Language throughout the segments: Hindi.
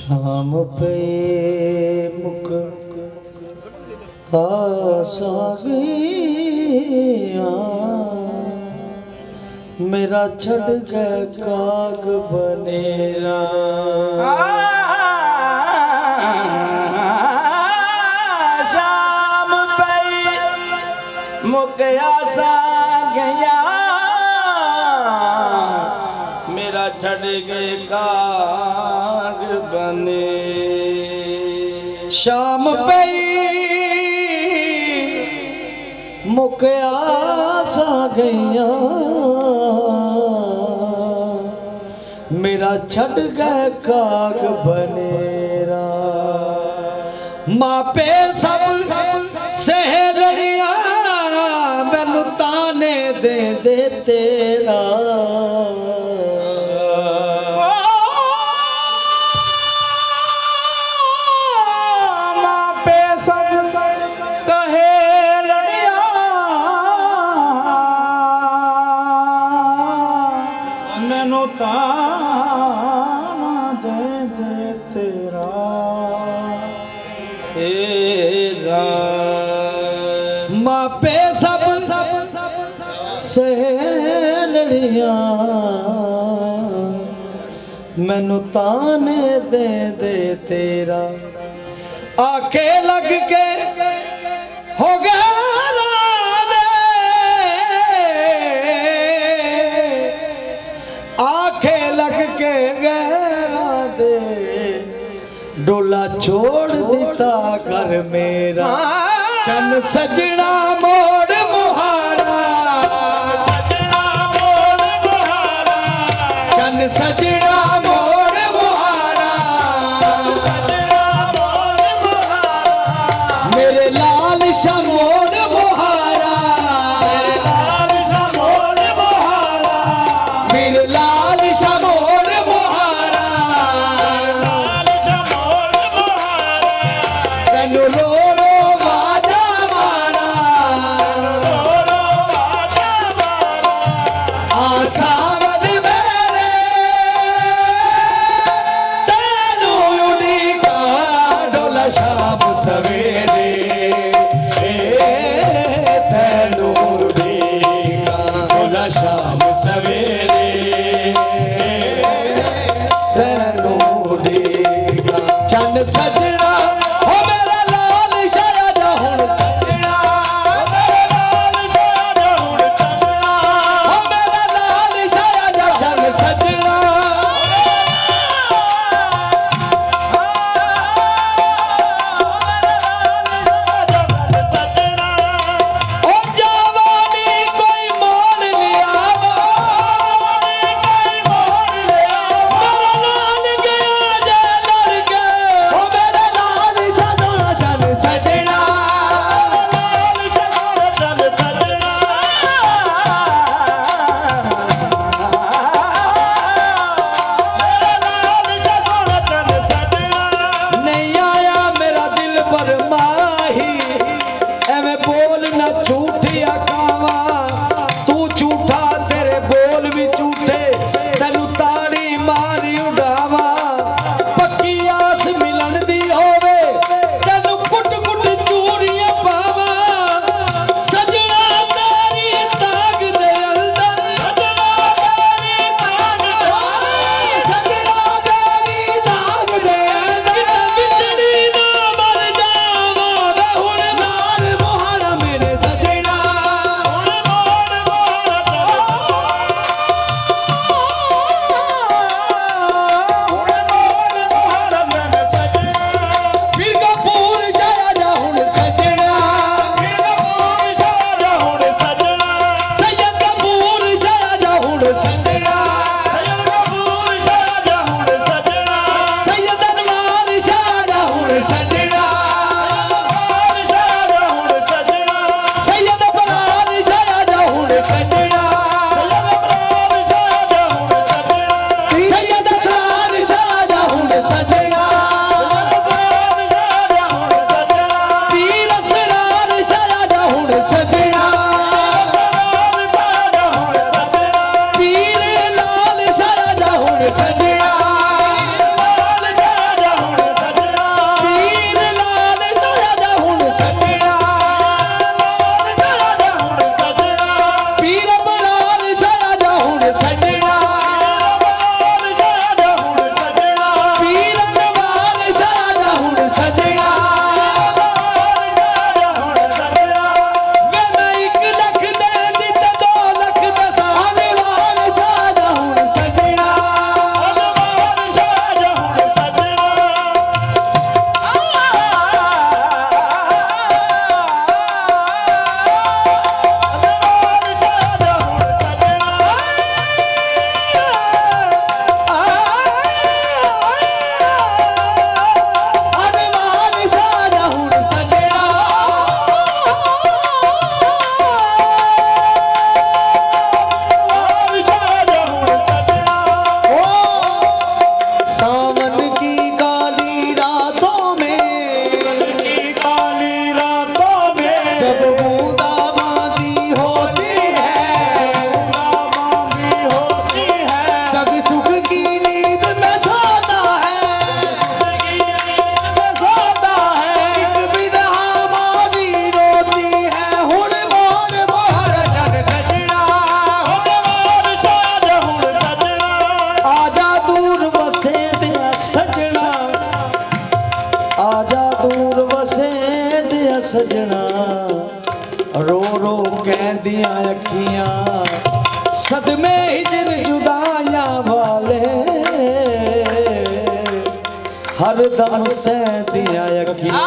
शाम पे मुक आसागिया मेरा छड़ गए काग बनेरा। शाम पे मुक आसागिया मेरा छड़ गए काग बने। शाम पे मुक आसा गईया मेरा छड़ गए काग बनेरा। मापे सब सहेलियां मैनू ताने दे दे तेरा। मापे सब सहेलियां मैनू ताना दे दे तेरा। मापे सब सहेलियां मैनू ताने दे दे तेरा। आके लग के हो गया आखे लग के गहरा दे डोला छोड़ दिता घर मेरा। चन सजना मोर मुहारा चन सजना मोर मुहारा मेरे लाल शमोर मुहारा मेरे लाल शमोर मुहारा तनु रो रो वाजा मारा आसावद मेरे सजना रो रो कहदियां अखियां सदमे हिजर जुदाइयां वाले हर दम सहदियां अखियां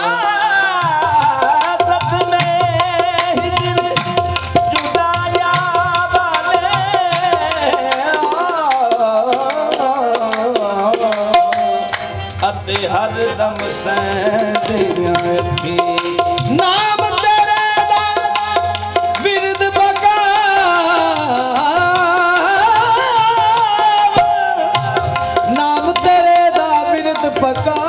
हर दम सहदियां अखियां नाम तेरे दा बिरद पका नाम तेरे दा बिरद पका